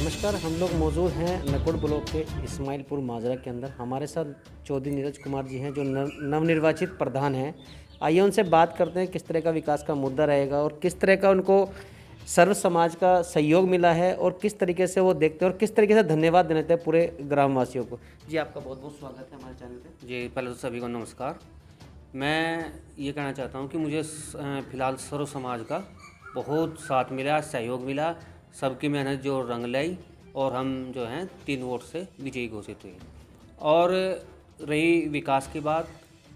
नमस्कार, हम लोग मौजूद हैं नकोड़ ब्लॉक के इस्माइलपुर माजरा के अंदर। हमारे साथ चौधरी नीरज कुमार जी हैं जो नवनिर्वाचित प्रधान हैं। आइए उनसे बात करते हैं किस तरह का विकास का मुद्दा रहेगा और किस तरह का उनको सर्व समाज का सहयोग मिला है और किस तरीके से वो देखते हैं और किस तरीके से धन्यवाद देते हैं पूरे ग्रामवासियों को। जी आपका बहुत बहुत स्वागत है हमारे चैनल पर। जी, पहले तो सभी को नमस्कार। मैं ये कहना चाहता हूँ कि मुझे फ़िलहाल सर्व समाज का बहुत साथ मिला, सहयोग मिला, सबकी मेहनत जो रंग लाई और हम जो हैं 3 वोट से विजयी घोषित हुए। और रही विकास की बात,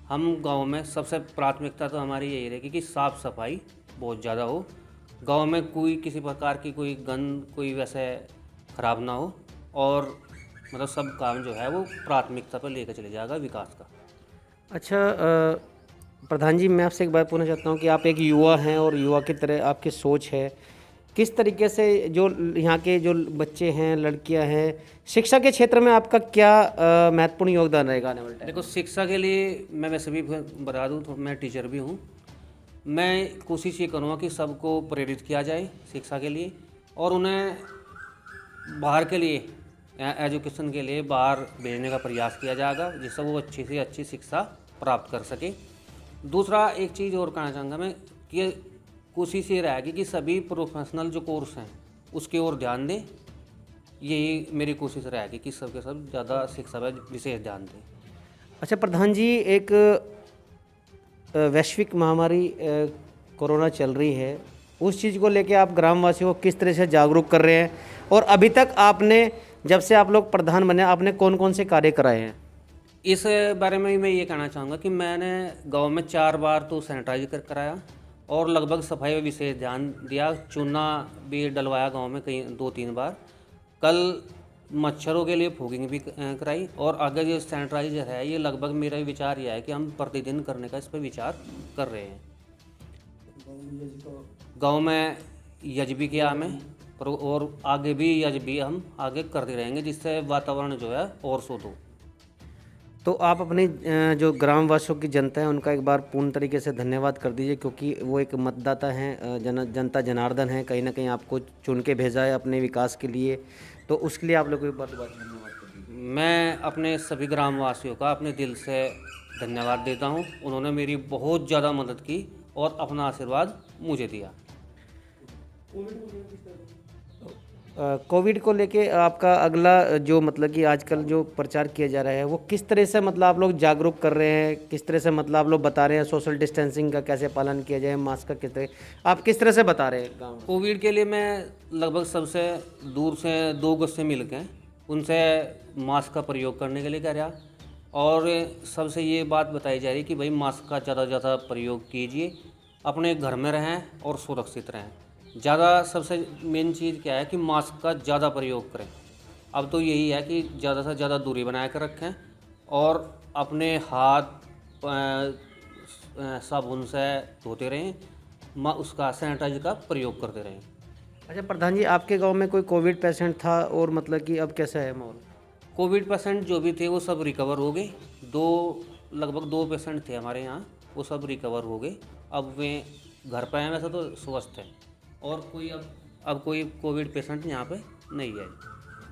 हम गांव में सबसे प्राथमिकता तो हमारी यही रहेगी कि साफ़ सफाई बहुत ज़्यादा हो, गांव में कोई किसी प्रकार की कोई गंद कोई वैसे ख़राब ना हो और मतलब सब काम जो है वो प्राथमिकता पर लेकर चले जाएगा विकास का। अच्छा प्रधान जी, मैं आपसे एक बात पूछना चाहता हूँ कि आप एक युवा हैं और युवा की तरह आपकी सोच है। किस तरीके से जो यहाँ के जो बच्चे हैं, लड़कियाँ हैं, शिक्षा के क्षेत्र में आपका क्या महत्वपूर्ण योगदान रहेगा आने वाले टाइम? देखो, शिक्षा के लिए मैं वैसे भी बता दूँ तो मैं टीचर भी हूँ। मैं कोशिश ये करूँगा कि सबको प्रेरित किया जाए शिक्षा के लिए और उन्हें बाहर के लिए एजुकेशन के लिए बाहर भेजने का प्रयास किया जाएगा जिससे वो अच्छी से अच्छी शिक्षा प्राप्त कर सके। दूसरा एक चीज़ और कहना चाहूँगा मैं कि कोशिश ये रहेगी कि सभी प्रोफेशनल जो कोर्स हैं उसकी ओर ध्यान दें। यही मेरी कोशिश रहेगी कि सबके सब ज़्यादा शिक्षा पर विशेष ध्यान दें। अच्छा प्रधान जी, एक वैश्विक महामारी कोरोना चल रही है, उस चीज़ को लेके आप ग्रामवासियों को किस तरह से जागरूक कर रहे हैं और अभी तक आपने जब से आप लोग प्रधान बने आपने कौन कौन से कार्य कराए हैं? इस बारे में मैं ये कहना चाहूँगा कि मैंने गांव में 4 बार तो सैनिटाइज कराया और लगभग सफाई पर विशेष ध्यान दिया। चूना भी डलवाया गांव में कई 2-3 बार। कल मच्छरों के लिए फॉगिंग भी कराई और आगे जो सैनिटाइजर है ये लगभग मेरा विचार यह है कि हम प्रतिदिन करने का इस पर विचार कर रहे हैं। गांव में यज्ञ भी किया हमें और आगे भी यज्ञ भी हम आगे करते रहेंगे जिससे वातावरण जो है और शुद्ध हो। तो आप अपने जो ग्रामवासियों की जनता है उनका एक बार पूर्ण तरीके से धन्यवाद कर दीजिए, क्योंकि वो एक मतदाता हैं, जनता जनार्दन है, कहीं ना कहीं आपको चुन के भेजा है अपने विकास के लिए, तो उसके लिए आप लोग को एक बार दोबारा धन्यवाद कर दीजिए। मैं अपने सभी ग्रामवासियों का अपने दिल से धन्यवाद देता हूँ। उन्होंने मेरी बहुत ज़्यादा मदद की और अपना आशीर्वाद मुझे दिया। कोविड को लेके आपका अगला जो मतलब कि आजकल जो प्रचार किया जा रहा है वो किस तरह से मतलब आप लोग जागरूक कर रहे हैं, किस तरह से मतलब आप लोग बता रहे हैं सोशल डिस्टेंसिंग का कैसे पालन किया जाए, मास्क का किस तरह आप किस तरह से बता रहे हैं गाँव में? कोविड के लिए मैं लगभग सबसे दूर से 2 गज से मिल के उनसे मास्क का प्रयोग करने के लिए कह रहा और सबसे ये बात बताई जा रही कि भाई मास्क का ज़्यादा प्रयोग कीजिए, अपने घर में रहें और सुरक्षित रहें। ज़्यादा सबसे मेन चीज़ क्या है कि मास्क का ज़्यादा प्रयोग करें। अब तो यही है कि ज़्यादा से ज़्यादा दूरी बना कर रखें और अपने हाथ साबुन से धोते रहें, उसका सैनिटाइजर का प्रयोग करते रहें। अच्छा प्रधान जी, आपके गांव में कोई कोविड पेशेंट था और मतलब कि अब कैसा है माहौल? कोविड पेशेंट जो भी थे वो सब रिकवर हो गए। लगभग 2 पेशेंट थे हमारे यहाँ, वो सब रिकवर हो गए। अब वे घर पर हैं, वैसे तो स्वस्थ हैं और कोई अब कोई कोविड पेशेंट यहाँ पे नहीं है।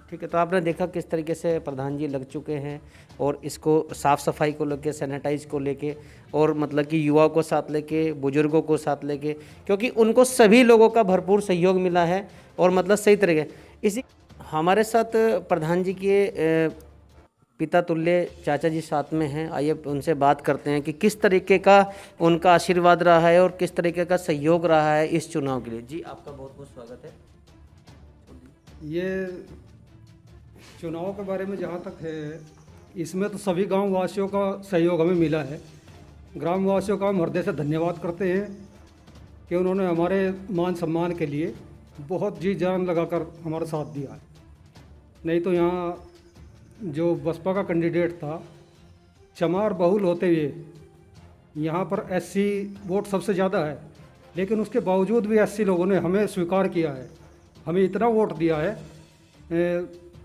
ठीक है, तो आपने देखा किस तरीके से प्रधान जी लग चुके हैं और इसको साफ़ सफाई को लेके, सैनिटाइज को लेके और मतलब कि युवाओं को साथ लेके, बुजुर्गों को साथ लेके, क्योंकि उनको सभी लोगों का भरपूर सहयोग मिला है और मतलब सही तरीके इसी हमारे साथ प्रधान जी के पिता तुल्य चाचा जी साथ में हैं। आइए उनसे बात करते हैं कि किस तरीके का उनका आशीर्वाद रहा है और किस तरीके का सहयोग रहा है इस चुनाव के लिए। जी आपका बहुत बहुत स्वागत है। ये चुनाव के बारे में जहाँ तक है, इसमें तो सभी गांव वासियों का सहयोग हमें मिला है। ग्रामवासियों का हम हृदय से धन्यवाद करते हैं कि उन्होंने हमारे मान सम्मान के लिए बहुत जी जान लगाकर हमारा साथ दिया है। नहीं तो यहाँ जो बसपा का कैंडिडेट था, चमार बहुल होते हुए यहाँ पर एससी वोट सबसे ज़्यादा है, लेकिन उसके बावजूद भी एससी लोगों ने हमें स्वीकार किया है, हमें इतना वोट दिया है।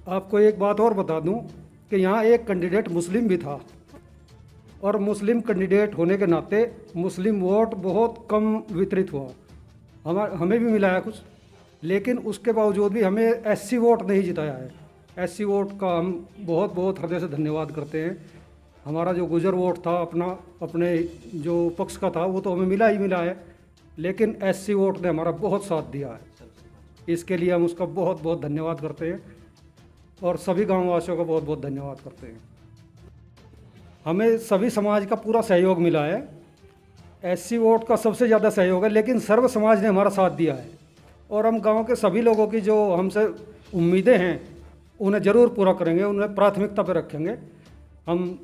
आपको एक बात और बता दूं कि यहाँ एक कैंडिडेट मुस्लिम भी था और मुस्लिम कैंडिडेट होने के नाते मुस्लिम वोट बहुत कम वितरित हुआ। हमें भी मिला है कुछ, लेकिन उसके बावजूद भी हमें एससी वोट नहीं जिताया है। एससी वोट का हम बहुत बहुत हृदय से धन्यवाद करते हैं। हमारा जो गुजर वोट था अपने जो पक्ष का था वो तो हमें मिला ही मिला है, लेकिन एससी वोट ने हमारा बहुत साथ दिया है। इसके लिए हम उसका बहुत बहुत धन्यवाद करते हैं और सभी गाँव वासियों का बहुत बहुत धन्यवाद करते हैं। हमें सभी समाज का पूरा सहयोग मिला है। एससी वोट का सबसे ज़्यादा सहयोग है, लेकिन सर्व समाज ने हमारा साथ दिया है और हम गांव के सभी लोगों की जो हमसे उम्मीदें हैं उन्हें ज़रूर पूरा करेंगे, उन्हें प्राथमिकता पर रखेंगे। हम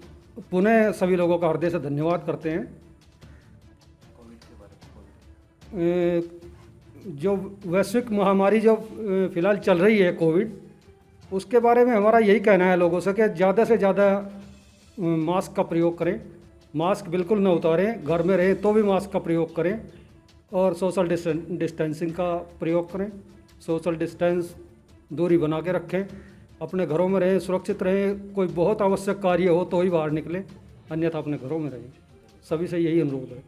पुनः सभी लोगों का हृदय से धन्यवाद करते हैं। जो वैश्विक महामारी जो फ़िलहाल चल रही है कोविड, उसके बारे में हमारा यही कहना है लोगों से कि ज़्यादा से ज़्यादा मास्क का प्रयोग करें। मास्क बिल्कुल न उतारें, घर में रहें तो भी मास्क का प्रयोग करें और सोशल डिस्टेंसिंग का प्रयोग करें। सोशल डिस्टेंस दूरी बना के रखें, अपने घरों में रहें, सुरक्षित रहें। कोई बहुत आवश्यक कार्य हो तो ही बाहर निकलें, अन्यथा अपने घरों में रहें। सभी से यही अनुरोध है।